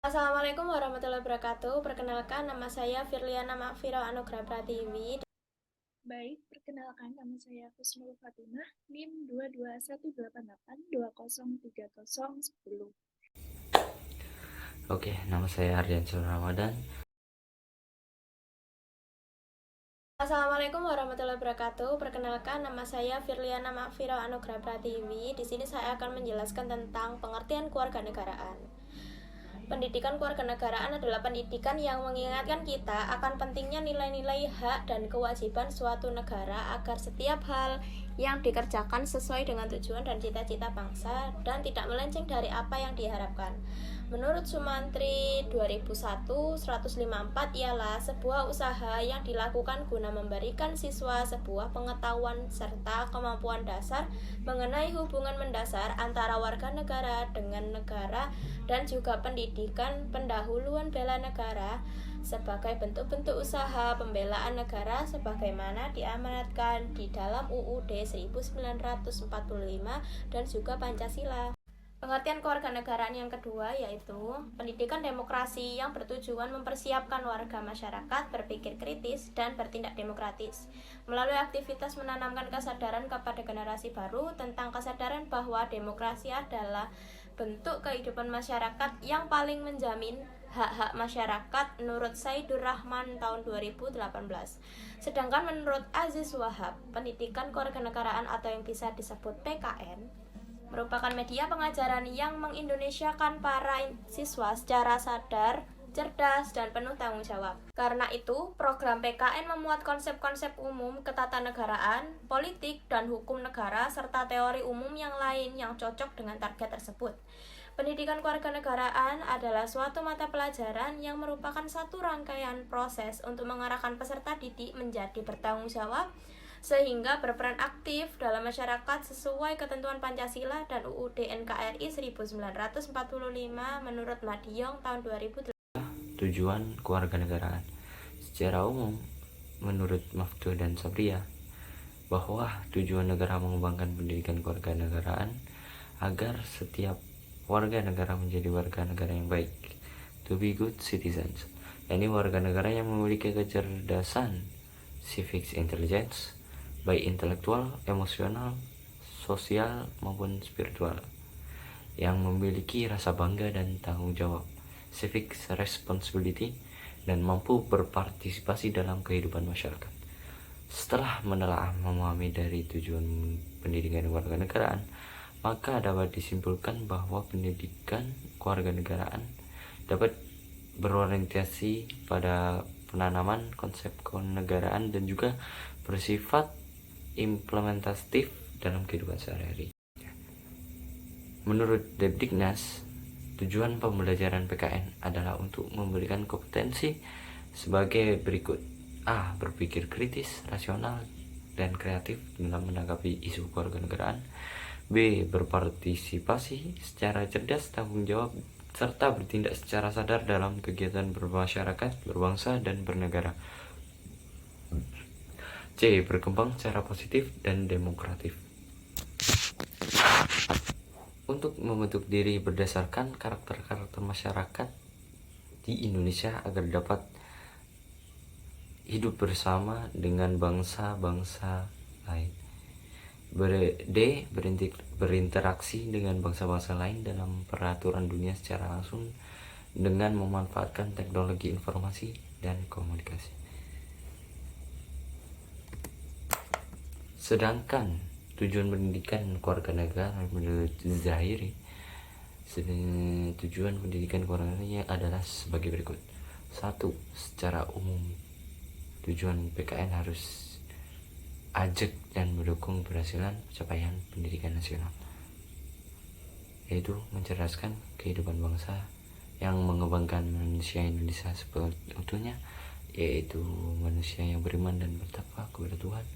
Assalamualaikum warahmatullahi wabarakatuh. Perkenalkan, nama saya Firliana Makfira Anugrah Pratiwi. Baik, perkenalkan nama saya Husnul Fatimah, NIM 22188203010. Oke, nama saya Ardiansyah Ramadan. Assalamualaikum warahmatullahi wabarakatuh. Perkenalkan, nama saya Firliana Makfira Anugrah Pratiwi. Di sini saya akan menjelaskan tentang pengertian kewarganegaraan. Pendidikan kewarganegaraan adalah pendidikan yang mengingatkan kita akan pentingnya nilai-nilai hak dan kewajiban suatu negara agar setiap hal yang dikerjakan sesuai dengan tujuan dan cita-cita bangsa dan tidak melenceng dari apa yang diharapkan. Menurut Sumantri 2001-154 ialah sebuah usaha yang dilakukan guna memberikan siswa sebuah pengetahuan serta kemampuan dasar mengenai hubungan mendasar antara warga negara dengan negara dan juga pendidikan pendahuluan bela negara sebagai bentuk-bentuk usaha pembelaan negara sebagaimana diamanatkan di dalam UUD 1945 dan juga Pancasila. Pengertian kewarganegaraan yang kedua yaitu pendidikan demokrasi yang bertujuan mempersiapkan warga masyarakat berpikir kritis dan bertindak demokratis melalui aktivitas menanamkan kesadaran kepada generasi baru tentang kesadaran bahwa demokrasi adalah bentuk kehidupan masyarakat yang paling menjamin hak-hak masyarakat menurut Saidur Rahman tahun 2018. Sedangkan menurut Aziz Wahab, pendidikan kewarganegaraan atau yang bisa disebut PKN merupakan media pengajaran yang mengindonesiakan para siswa secara sadar, cerdas, dan penuh tanggung jawab. Karena itu, program PKN memuat konsep-konsep umum ketatanegaraan, politik, dan hukum negara, serta teori umum yang lain yang cocok dengan target tersebut. Pendidikan kewarganegaraan adalah suatu mata pelajaran yang merupakan satu rangkaian proses untuk mengarahkan peserta didik menjadi bertanggung jawab, sehingga berperan aktif dalam masyarakat sesuai ketentuan Pancasila dan UUD NKRI 1945 menurut Madiong tahun 2008. Tujuan kewarganegaraan secara umum, menurut Maftuh dan Sabria, bahwa tujuan negara mengembangkan pendidikan kewarganegaraan agar setiap warga negara menjadi warga negara yang baik, to be good citizens, yakni warga negara yang memiliki kecerdasan civic intelligence, baik intelektual, emosional, sosial maupun spiritual, yang memiliki rasa bangga dan tanggung jawab, civic responsibility, dan mampu berpartisipasi dalam kehidupan masyarakat. Setelah menelaah memahami dari tujuan pendidikan kewarganegaraan, maka dapat disimpulkan bahwa pendidikan kewarganegaraan dapat berorientasi pada penanaman konsep kenegaraan dan juga bersifat implementatif dalam kehidupan sehari-hari. Menurut Depdiknas, tujuan pembelajaran PKN adalah untuk memberikan kompetensi sebagai berikut. A. Berpikir kritis, rasional, dan kreatif dalam menanggapi isu kewarganegaraan. B. Berpartisipasi secara cerdas, tanggung jawab, serta bertindak secara sadar dalam kegiatan bermasyarakat, berbangsa, dan bernegara. C. Berkembang secara positif dan demokratif. Untuk membentuk diri berdasarkan karakter-karakter masyarakat di Indonesia agar dapat hidup bersama dengan bangsa-bangsa lain. D. Berinteraksi dengan bangsa-bangsa lain dalam peraturan dunia secara langsung dengan memanfaatkan teknologi informasi dan komunikasi. Sedangkan tujuan pendidikan kewarganegaraan menurut Zahiri, tujuan pendidikan kewarganegaraan adalah sebagai berikut. 1. Secara umum, tujuan PKN harus ajak dan mendukung keberhasilan pencapaian pendidikan nasional, yaitu mencerdaskan kehidupan bangsa yang mengembangkan manusia Indonesia sebetulnya, yaitu manusia yang beriman dan bertakwa kepada Tuhan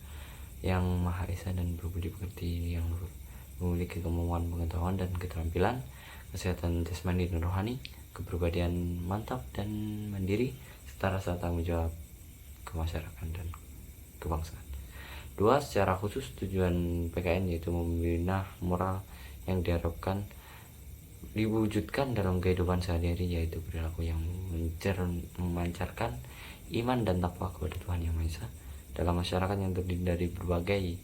yang Maha Esa dan berbudi pekerti, yang memiliki kemampuan pengetahuan dan keterampilan, kesehatan jasmani dan rohani, kepribadian mantap dan mandiri, serta rasa tanggung jawab kemasyarakatan dan kebangsaan. 2. Secara khusus tujuan PKN yaitu membina moral yang diharapkan diwujudkan dalam kehidupan sehari-hari, yaitu perilaku yang memancarkan iman dan takwa kepada Tuhan Yang Maha Esa dalam masyarakat yang terdiri dari berbagai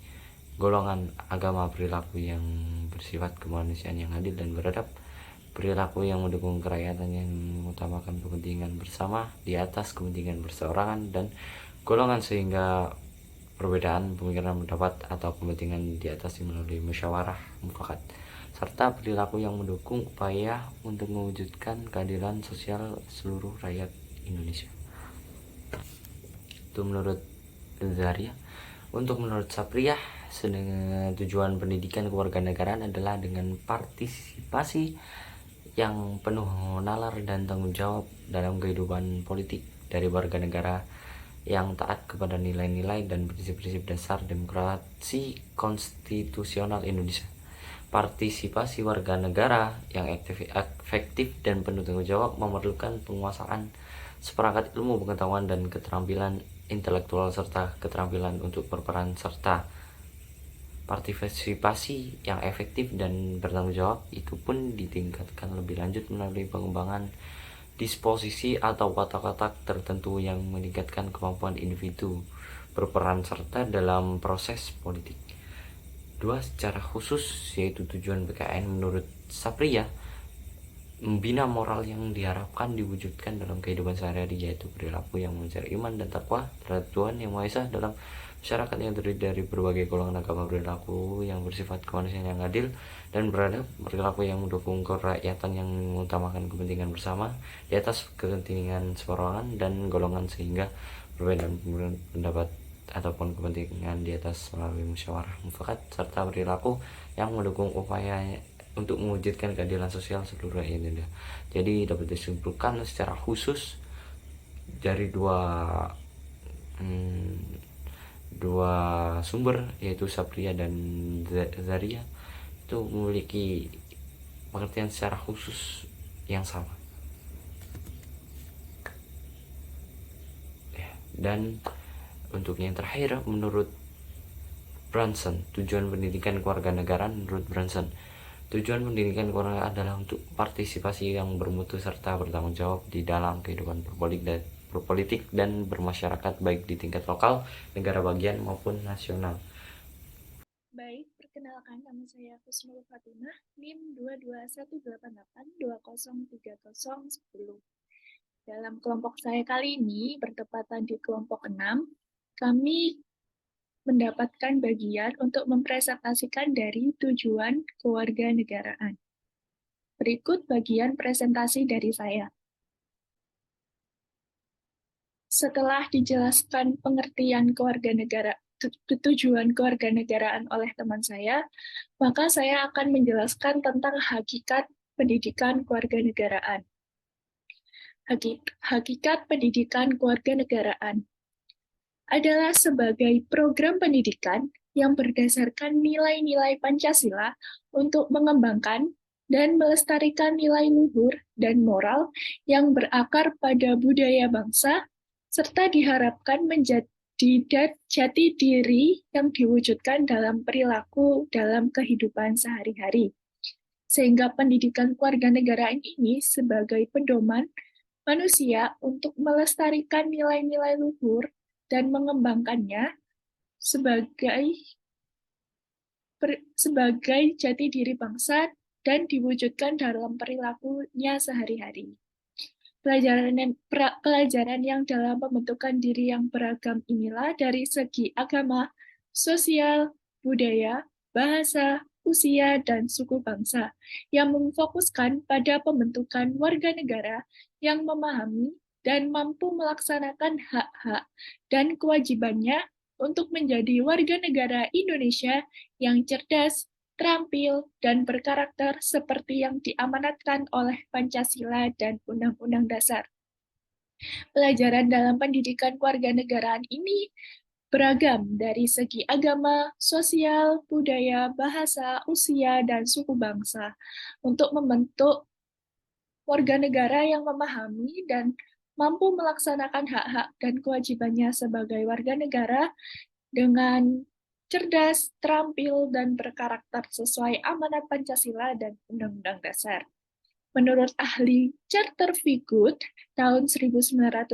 golongan agama, perilaku yang bersifat kemanusiaan yang adil dan beradab, perilaku yang mendukung kerakyatan yang mengutamakan kepentingan bersama di atas kepentingan perseorangan dan golongan, sehingga perbedaan pemikiran, pendapat, atau kepentingan di atas melalui musyawarah mufakat, serta perilaku yang mendukung upaya untuk mewujudkan keadilan sosial seluruh rakyat Indonesia. Itu menurut Zaria. Untuk menurut Sapriyah, tujuan pendidikan kewarganegaraan adalah dengan partisipasi yang penuh nalar dan tanggung jawab dalam kehidupan politik dari warga negara yang taat kepada nilai-nilai dan prinsip-prinsip dasar demokrasi konstitusional Indonesia. Partisipasi warga negara yang efektif dan penuh tanggung jawab memerlukan penguasaan seperangkat ilmu pengetahuan dan keterampilan intelektual serta keterampilan untuk berperan serta. Partisipasi yang efektif dan bertanggung jawab itu pun ditingkatkan lebih lanjut melalui pengembangan disposisi atau watak-watak tertentu yang meningkatkan kemampuan individu berperan serta dalam proses politik. 2. Secara khusus, yaitu tujuan PKN menurut Sapriyah, membina moral yang diharapkan diwujudkan dalam kehidupan sehari-hari, yaitu perilaku yang mencari iman dan takwa terhadap Tuhan Yang Maha Esa dalam masyarakat yang terdiri dari berbagai golongan agama, perilaku yang bersifat kemanusiaan yang adil dan beradab, perilaku yang mendukung kerakyatan yang mengutamakan kepentingan bersama di atas kepentingan seorangan dan golongan, sehingga perbedaan pendapat ataupun kepentingan di atas melalui musyawarah mufakat, serta perilaku yang mendukung upaya untuk mewujudkan keadilan sosial seluruh Indonesia. Jadi dapat disimpulkan secara khusus dari dua sumber, yaitu Sapriyah dan Zaria, itu memiliki pengertian secara khusus yang sama. Dan untuk yang terakhir, menurut Brunson, tujuan pendidikan kewarganegaraan menurut Brunson, tujuan pendidikan kewarganegaraan adalah untuk partisipasi yang bermutu serta bertanggung jawab di dalam kehidupan berpolitik dan bermasyarakat, baik di tingkat lokal, negara bagian maupun nasional. Baik, perkenalkan, nama saya Kusnul Fatimah, NIM 22188203010. Dalam kelompok saya kali ini, bertepatan di kelompok 6, kami mendapatkan bagian untuk mempresentasikan dari tujuan kewarganegaraan. Berikut bagian presentasi dari saya. Setelah dijelaskan pengertian tujuan kewarganegaraan oleh teman saya, maka saya akan menjelaskan tentang hakikat pendidikan kewarganegaraan. Hakikat pendidikan kewarganegaraan adalah sebagai program pendidikan yang berdasarkan nilai-nilai Pancasila untuk mengembangkan dan melestarikan nilai luhur dan moral yang berakar pada budaya bangsa, serta diharapkan menjadi jati diri yang diwujudkan dalam perilaku dalam kehidupan sehari-hari. Sehingga pendidikan kewarganegaraan ini sebagai pedoman manusia untuk melestarikan nilai-nilai luhur dan mengembangkannya sebagai jati diri bangsa dan diwujudkan dalam perilakunya sehari-hari. Pelajaran yang dalam pembentukan diri yang beragam inilah dari segi agama, sosial, budaya, bahasa, usia, dan suku bangsa, yang memfokuskan pada pembentukan warga negara yang memahami dan mampu melaksanakan hak-hak dan kewajibannya untuk menjadi warga negara Indonesia yang cerdas, terampil, dan berkarakter seperti yang diamanatkan oleh Pancasila dan Undang-Undang Dasar. Pelajaran dalam pendidikan kewarganegaraan ini beragam dari segi agama, sosial, budaya, bahasa, usia, dan suku bangsa untuk membentuk warga negara yang memahami dan mampu melaksanakan hak-hak dan kewajibannya sebagai warga negara dengan cerdas, terampil, dan berkarakter sesuai amanat Pancasila dan Undang-Undang Dasar. Menurut ahli Charterfigood tahun 1997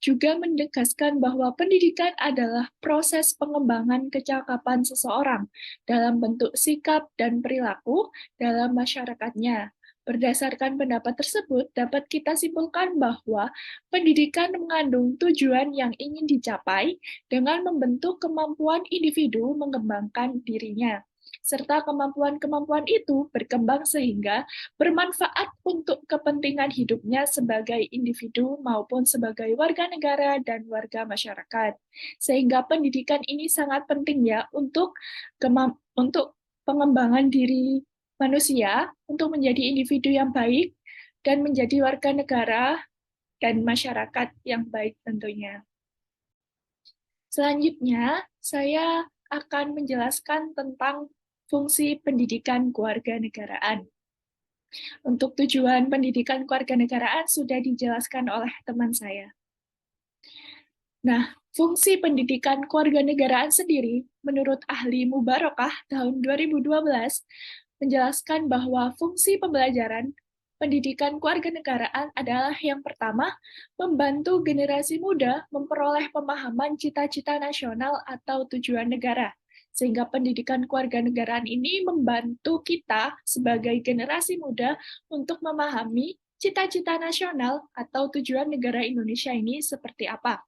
juga menegaskan bahwa pendidikan adalah proses pengembangan kecakapan seseorang dalam bentuk sikap dan perilaku dalam masyarakatnya. Berdasarkan pendapat tersebut, dapat kita simpulkan bahwa pendidikan mengandung tujuan yang ingin dicapai dengan membentuk kemampuan individu mengembangkan dirinya, serta kemampuan-kemampuan itu berkembang sehingga bermanfaat untuk kepentingan hidupnya sebagai individu maupun sebagai warga negara dan warga masyarakat. Sehingga pendidikan ini sangat penting ya untuk pengembangan diri manusia, untuk menjadi individu yang baik dan menjadi warga negara dan masyarakat yang baik tentunya. Selanjutnya, saya akan menjelaskan tentang fungsi pendidikan kewarganegaraan. Untuk tujuan pendidikan kewarganegaraan sudah dijelaskan oleh teman saya. Nah, fungsi pendidikan kewarganegaraan sendiri, menurut ahli Mubarakah tahun 2012, menjelaskan bahwa fungsi pembelajaran pendidikan kewarganegaraan adalah yang pertama, membantu generasi muda memperoleh pemahaman cita-cita nasional atau tujuan negara. Sehingga pendidikan kewarganegaraan ini membantu kita sebagai generasi muda untuk memahami cita-cita nasional atau tujuan negara Indonesia ini seperti apa.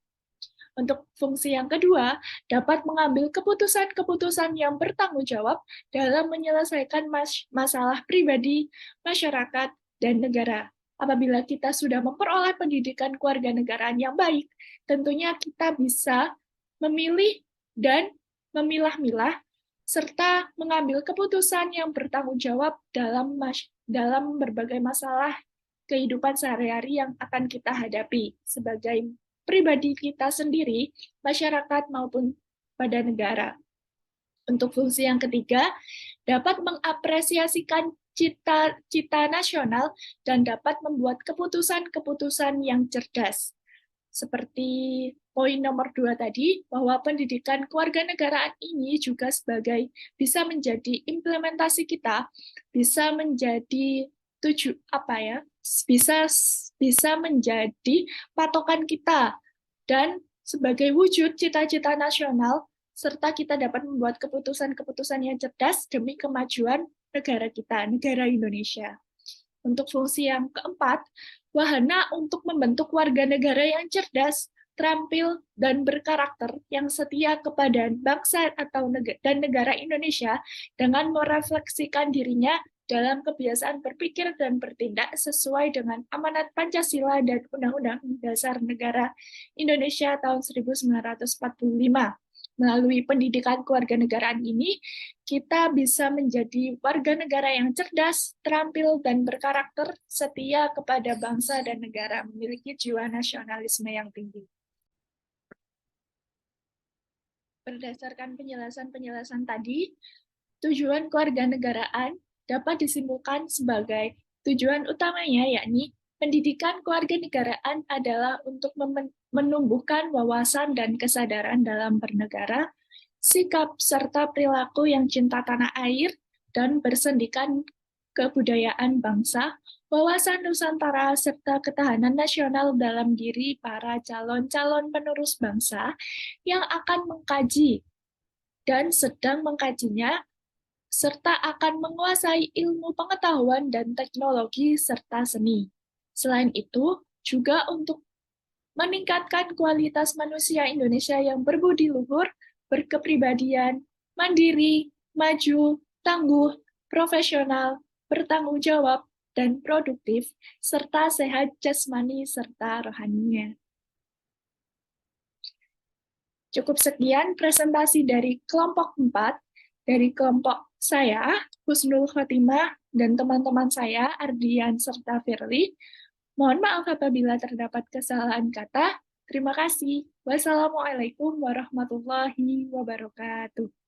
Untuk fungsi yang kedua, dapat mengambil keputusan-keputusan yang bertanggung jawab dalam menyelesaikan masalah pribadi, masyarakat, dan negara. Apabila kita sudah memperoleh pendidikan kewarganegaraan yang baik, tentunya kita bisa memilih dan memilah-milah serta mengambil keputusan yang bertanggung jawab dalam berbagai masalah kehidupan sehari-hari yang akan kita hadapi sebagai pribadi kita sendiri, masyarakat maupun pada negara. Untuk fungsi yang ketiga, dapat mengapresiasikan cita-cita nasional dan dapat membuat keputusan-keputusan yang cerdas. Seperti poin nomor 2 tadi, bahwa pendidikan kewarganegaraan ini juga bisa menjadi implementasi kita, bisa menjadi bisa menjadi patokan kita dan sebagai wujud cita-cita nasional, serta kita dapat membuat keputusan-keputusan yang cerdas demi kemajuan negara kita, negara Indonesia. Untuk fungsi yang keempat, wahana untuk membentuk warga negara yang cerdas, terampil, dan berkarakter yang setia kepada bangsa dan negara Indonesia dengan merefleksikan dirinya dalam kebiasaan berpikir dan bertindak sesuai dengan amanat Pancasila dan Undang-Undang Dasar Negara Indonesia tahun 1945. Melalui pendidikan kewarganegaraan ini, kita bisa menjadi warga negara yang cerdas, terampil, dan berkarakter, setia kepada bangsa dan negara, memiliki jiwa nasionalisme yang tinggi. Berdasarkan penjelasan-penjelasan tadi, tujuan kewarganegaraan dapat disimpulkan sebagai tujuan utamanya, yakni pendidikan kewarganegaraan adalah untuk menumbuhkan wawasan dan kesadaran dalam bernegara, sikap serta perilaku yang cinta tanah air, dan bersendikan kebudayaan bangsa, wawasan Nusantara, serta ketahanan nasional dalam diri para calon-calon penerus bangsa yang akan mengkaji dan sedang mengkajinya, serta akan menguasai ilmu pengetahuan dan teknologi serta seni. Selain itu, juga untuk meningkatkan kualitas manusia Indonesia yang berbudi luhur, berkepribadian, mandiri, maju, tangguh, profesional, bertanggung jawab, dan produktif, serta sehat jasmani serta rohaninya. Cukup sekian presentasi dari kelompok 4, dari kelompok saya, Husnul Khotimah, dan teman-teman saya, Ardian serta Firly. Mohon maaf apabila terdapat kesalahan kata. Terima kasih. Wassalamualaikum warahmatullahi wabarakatuh.